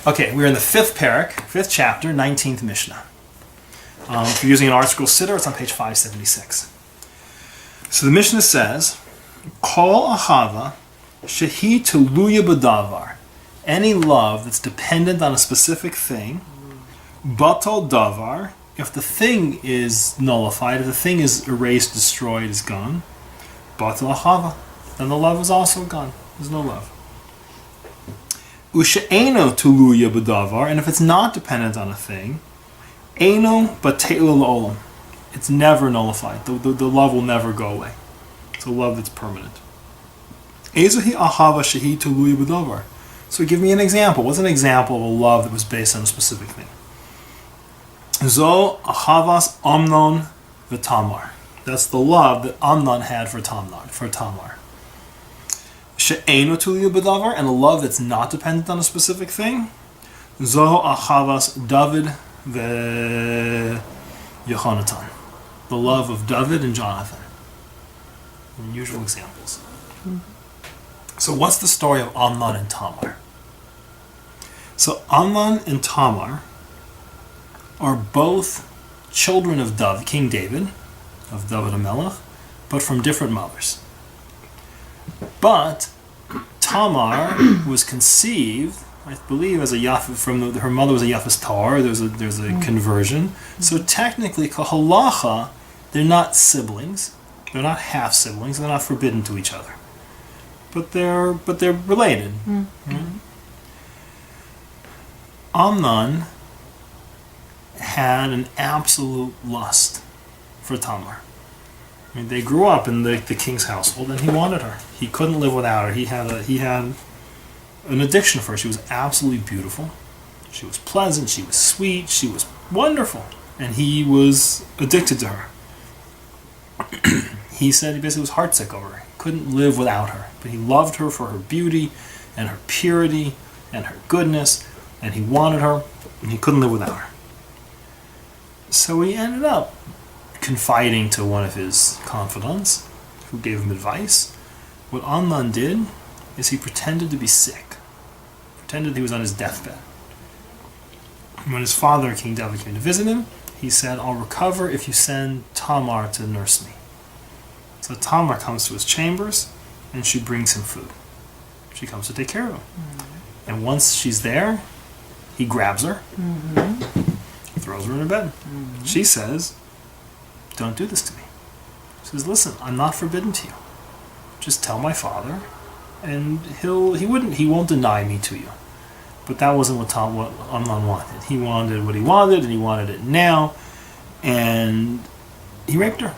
Okay, we're in the 5th parak, 5th chapter, 19th Mishnah. If you're using an article sitter, it's on page 576. So the Mishnah says, Kol ahava shehi teluya b'davar. Any love that's dependent on a specific thing, batal davar, if the thing is nullified, if the thing is erased, destroyed, is gone, batal ahava, then the love is also gone. There's no love. Ushe'eno tuluya b'davar, and if it's not dependent on a thing, eno batelu l'olam, it's never nullified. The love will never go away. It's a love that's permanent. Ezahi ahava shehi tuluya b'davar. So give me an example. What's an example of a love that was based on a specific thing? Zo ahavas Amnon v'Tamar. That's the love that Amnon had for Tamar. She'eno tuluya b'davar, and a love that's not dependent on a specific thing. Zo achavas David veYehonatan. The love of David and Jonathan. Unusual examples. So what's the story of Amnon and Tamar? So Amnon and Tamar are both children of King David, of David HaMelech, but from different mothers. But Tamar was conceived, I believe, as a Yafis, her mother was a Yafis Tar. There's a conversion. So technically, kahalacha, they're not siblings. They're not half siblings. They're not forbidden to each other. But they're related. Mm-hmm. Amnon had an absolute lust for Tamar. I mean, they grew up in the king's household, and he wanted her. He couldn't live without her. He had an addiction for her. She was absolutely beautiful. She was pleasant. She was sweet. She was wonderful, and he was addicted to her. He said he basically was heartsick over her. He couldn't live without her, but he loved her for her beauty and her purity and her goodness, and he wanted her, and he couldn't live without her. So he ended up confiding to one of his confidants, who gave him advice. What Amnon did is he pretended to be sick, pretended he was on his deathbed. And when his father, King David, came to visit him, he said, "I'll recover if you send Tamar to nurse me." So Tamar comes to his chambers, and she brings him food. She comes to take care of him. Mm-hmm. And once she's there, he grabs her, throws her in her bed. Mm-hmm. She says, "Don't do this to me." She says, "Listen, I'm not forbidden to you. Just tell my father, and he won't deny me to you." But that wasn't what Amnon wanted. He wanted what he wanted, and he wanted it now, and he raped her.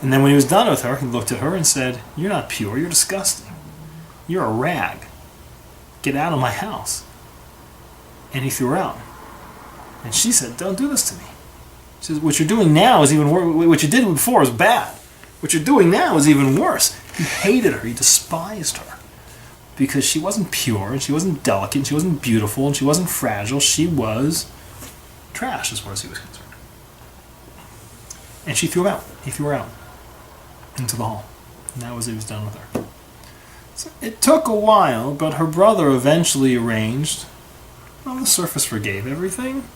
And then when he was done with her, he looked at her and said, "You're not pure, you're disgusting. You're a rag. Get out of my house." And he threw her out. And she said, "Don't do this to me." She says, "What you're doing now is even worse. What you did before was bad. What you're doing now is even worse." He hated her. He despised her. Because she wasn't pure, and she wasn't delicate, and she wasn't beautiful, and she wasn't fragile. She was trash as far as he was concerned. And she threw him out. He threw her out into the hall. And that was it. He was done with her. So it took a while, but her brother eventually arranged, on the surface forgave everything,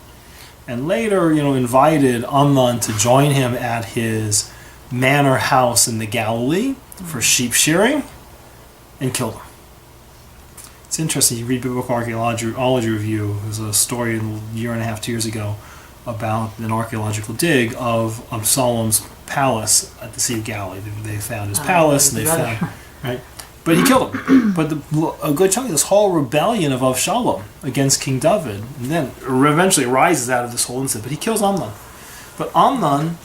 and later, invited Amnon to join him at his manor house in the Galilee for sheep shearing, and killed him. It's interesting, you read Biblical Archaeology Review, there's a story a year and a half, 2 years ago, about an archeological dig of Absalom's palace at the Sea of Galilee. They found his palace, and they found, right? But he killed him. But a good chunk of this whole rebellion of Avshalom against King David, and then eventually arises out of this whole incident, but he kills Amnon. But Amnon,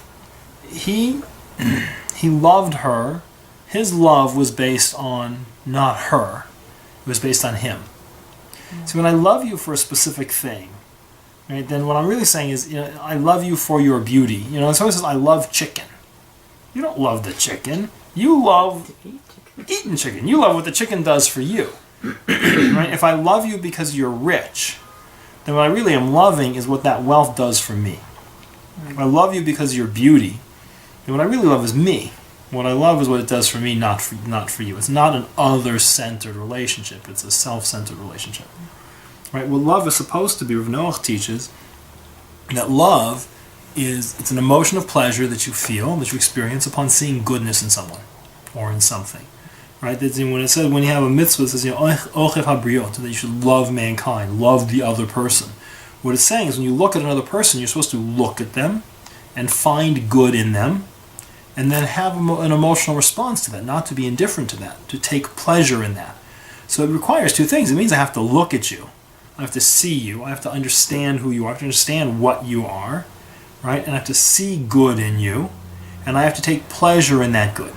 he loved her. His love was based on not her. It was based on him. So when I love you for a specific thing, right, then what I'm really saying is, I love you for your beauty. Someone says, "I love chicken." You don't love the chicken. You love eating chicken. You love what the chicken does for you. Right? If I love you because you're rich, then what I really am loving is what that wealth does for me. If I love you because you're beauty, then what I really love is me. What I love is what it does for me, not for you. It's not an other-centered relationship. It's a self-centered relationship. Right? What love is supposed to be, Rav Noach teaches, that love it's an emotion of pleasure that you feel, that you experience upon seeing goodness in someone or in something. Right? That's when it says, when you have a mitzvah, it says, Ochev habriot, that you should love mankind, love the other person. What it's saying is when you look at another person, you're supposed to look at them and find good in them, and then have an emotional response to that, not to be indifferent to that, to take pleasure in that. So it requires two things. It means I have to look at you, I have to see you, I have to understand who you are, I have to understand what you are, right? And I have to see good in you, and I have to take pleasure in that good,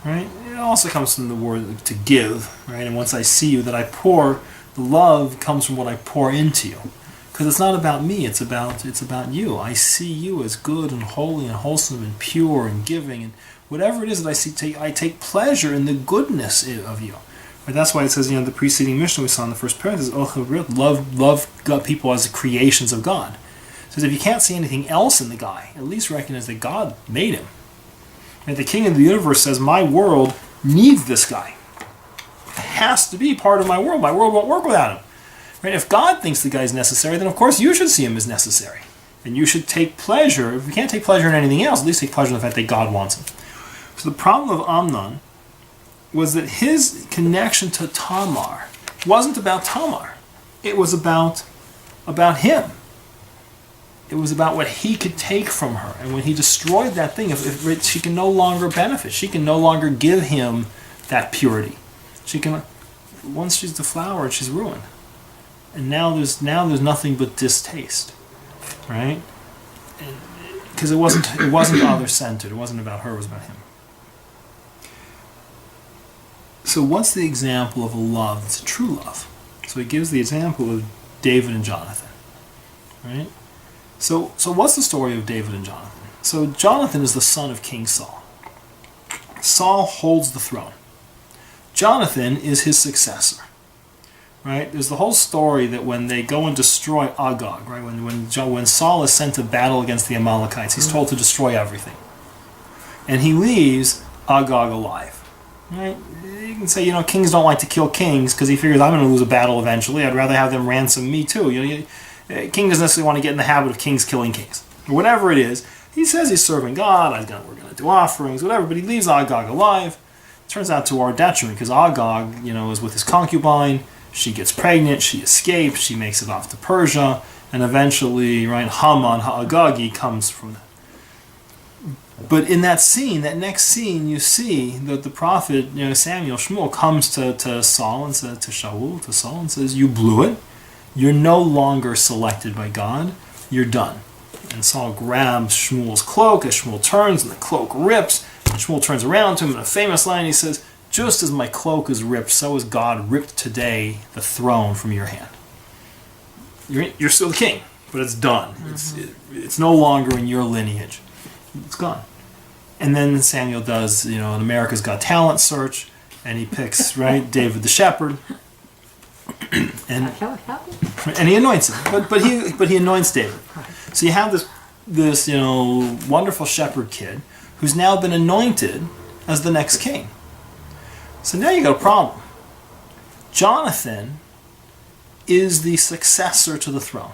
right? It also comes from the word to give, right? And once I see you, that I pour, the love comes from what I pour into you. Because it's not about me, it's about you. I see you as good and holy and wholesome and pure and giving, and whatever it is that I see, I take pleasure in the goodness of you. Right? That's why it says, the preceding Mishnah we saw in the first parenthesis, love God, people as the creations of God. It says if you can't see anything else in the guy, at least recognize that God made him. And the King of the universe says, my world needs this guy. It has to be part of my world. My world won't work without him. Right? If God thinks the guy is necessary, then of course you should see him as necessary. And you should take pleasure. If you can't take pleasure in anything else, at least take pleasure in the fact that God wants him. So the problem of Amnon was that his connection to Tamar wasn't about Tamar. It was about him. It was about what he could take from her. And when he destroyed that thing, if she can no longer benefit, she can no longer give him that purity. Once she's deflowered, she's ruined. And now there's nothing but distaste, right? Because it wasn't other-centered. It wasn't about her. It was about him. So what's the example of a love that's a true love? So he gives the example of David and Jonathan, right? So what's the story of David and Jonathan? So Jonathan is the son of King Saul. Saul holds the throne. Jonathan is his successor. Right? There's the whole story that when they go and destroy Agag, right? When Saul is sent to battle against the Amalekites, he's told to destroy everything. And he leaves Agag alive. Right? You can say, kings don't like to kill kings because he figures I'm going to lose a battle eventually. I'd rather have them ransom me too. King doesn't necessarily want to get in the habit of kings killing kings. Or whatever it is, he says he's serving God, we're going to do offerings, whatever, but he leaves Agag alive. It turns out to our detriment because Agag, is with his concubine. She gets pregnant, she escapes, she makes it off to Persia, and eventually, right, Haman Ha'agagi comes from that. But in that scene, that next scene, you see that the prophet, Samuel, Shmuel, comes to Saul and says to Saul and says, you blew it. You're no longer selected by God. You're done. And Saul grabs Shmuel's cloak as Shmuel turns, and the cloak rips. And Shmuel turns around to him in a famous line. He says, just as my cloak is ripped, so has God ripped today the throne from your hand. You're still the king, but it's done. Mm-hmm. It's no longer in your lineage. It's gone. And then Samuel does, an America's Got Talent search, and he picks, right, David the shepherd, and he anoints him. But he anoints David. So you have this wonderful shepherd kid who's now been anointed as the next king. So now you got a problem. Jonathan is the successor to the throne.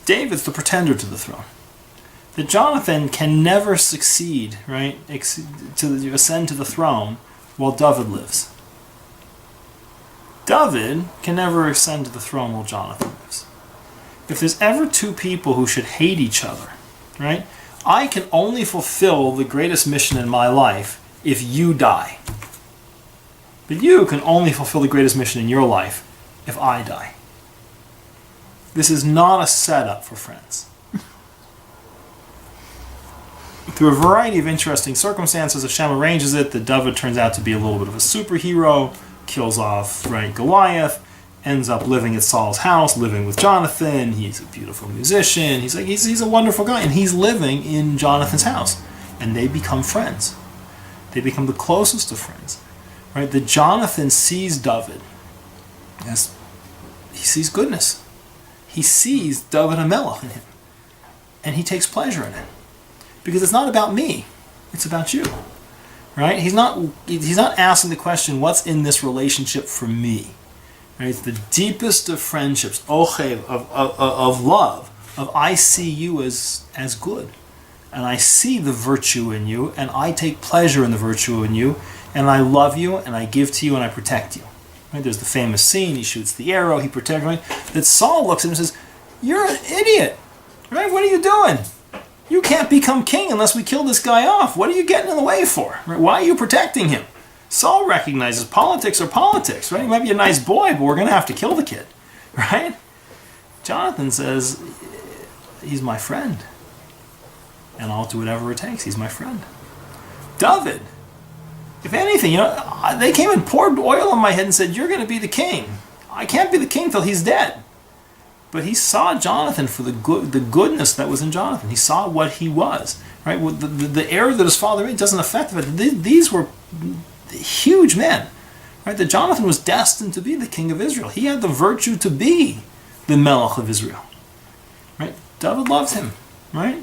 David's the pretender to the throne. That Jonathan can never succeed, right, to ascend to the throne while David lives. David can never ascend to the throne while Jonathan lives. If there's ever two people who should hate each other, right, I can only fulfill the greatest mission in my life if you die. But you can only fulfill the greatest mission in your life if I die. This is not a setup for friends. Through a variety of interesting circumstances, Hashem arranges it that David turns out to be a little bit of a superhero, kills off, right, Goliath, ends up living at Saul's house, living with Jonathan. He's a beautiful musician. He's a wonderful guy, and he's living in Jonathan's house. And they become friends. They become the closest of friends. Right? That Jonathan sees David as he sees goodness. He sees David HaMelech in him. And he takes pleasure in it. Because it's not about me. It's about you. Right? He's not asking the question, what's in this relationship for me? Right? It's the deepest of friendships, ochev, of love, of I see you as good. And I see the virtue in you, and I take pleasure in the virtue in you, and I love you, and I give to you, and I protect you. Right? There's the famous scene, he shoots the arrow, he protects me, that Saul looks at him and says, you're an idiot. Right? What are you doing? You can't become king unless we kill this guy off. What are you getting in the way for? Right? Why are you protecting him? Saul recognizes politics are politics, right? He might be a nice boy, but we're going to have to kill the kid, right? Jonathan says, he's my friend, and I'll do whatever it takes. He's my friend. David, if anything, they came and poured oil on my head and said, you're going to be the king. I can't be the king till he's dead. But he saw Jonathan for the goodness that was in Jonathan. He saw what he was, right? The error that his father made doesn't affect him. These were huge men, right? That Jonathan was destined to be the king of Israel. He had the virtue to be the Melech of Israel, right? David loved him, right?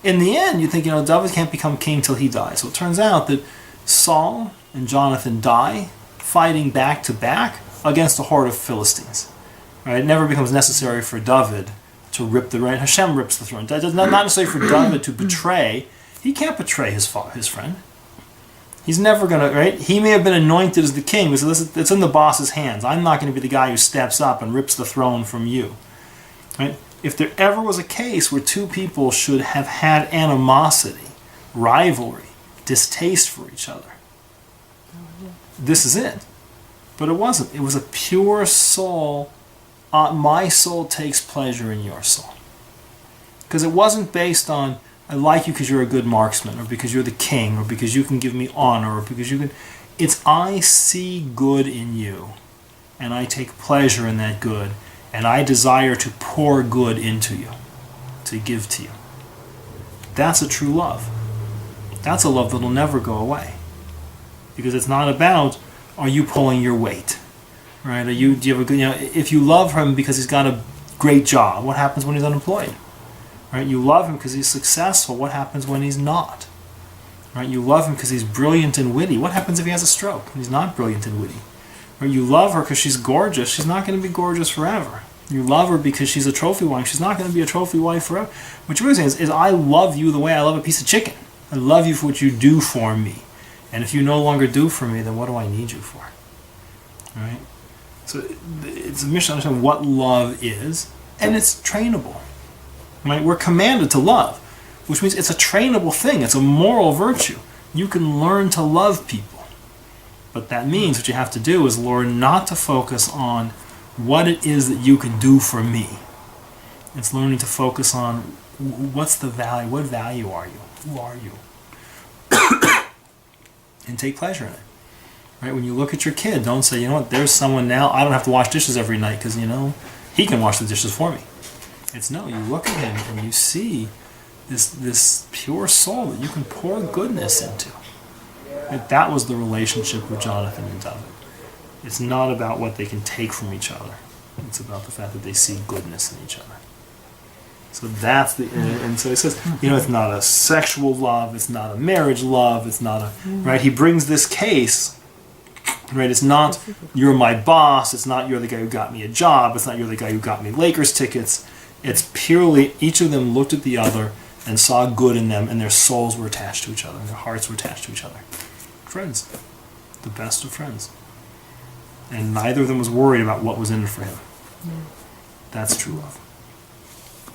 In the end, you think, David can't become king till he dies. So it turns out that Saul and Jonathan die fighting back to back against a horde of Philistines. Right? It never becomes necessary for David to rip the right. Hashem rips the throne. It's not necessary for David to betray. He can't betray his friend. He's never going to, right? He may have been anointed as the king, but it's in the boss's hands. I'm not going to be the guy who steps up and rips the throne from you. Right? If there ever was a case where two people should have had animosity, rivalry, distaste for each other, this is it. But it wasn't. It was a pure soul. My soul takes pleasure in your soul. Because it wasn't based on, I like you because you're a good marksman, or because you're the king, or because you can give me honor, or because you can... It's I see good in you, and I take pleasure in that good, and I desire to pour good into you, to give to you. That's a true love. That's a love that'll never go away. Because it's not about, are you pulling your weight? Right? Do you have a good, if you love him because he's got a great job, what happens when he's unemployed? Right? You love him because he's successful, what happens when he's not? Right? You love him because he's brilliant and witty, what happens if he has a stroke and he's not brilliant and witty? Right? You love her because she's gorgeous, she's not going to be gorgeous forever. You love her because she's a trophy wife, she's not going to be a trophy wife forever. What you're really saying is I love you the way I love a piece of chicken. I love you for what you do for me. And if you no longer do for me, then what do I need you for? Right? So it's a mission to understand what love is, and it's trainable. Right? We're commanded to love, which means it's a trainable thing. It's a moral virtue. You can learn to love people. But that means what you have to do is learn not to focus on what it is that you can do for me. It's learning to focus on what's the value, what value are you? Who are you? And take pleasure in it. Right? When you look at your kid, don't say, there's someone now, I don't have to wash dishes every night because, he can wash the dishes for me. It's no, you look at him and you see this pure soul that you can pour goodness into. Right? That was the relationship with Jonathan and David. It's not about what they can take from each other. It's about the fact that they see goodness in each other. So that's the, and so he says, it's not a sexual love, it's not a marriage love, it's not a, right? He brings this case, right? It's not, you're my boss, it's not, you're the guy who got me a job, it's not, you're the guy who got me Lakers tickets. It's purely, each of them looked at the other and saw good in them, and their souls were attached to each other, and their hearts were attached to each other. Friends. The best of friends. And neither of them was worried about what was in it for him. That's true love.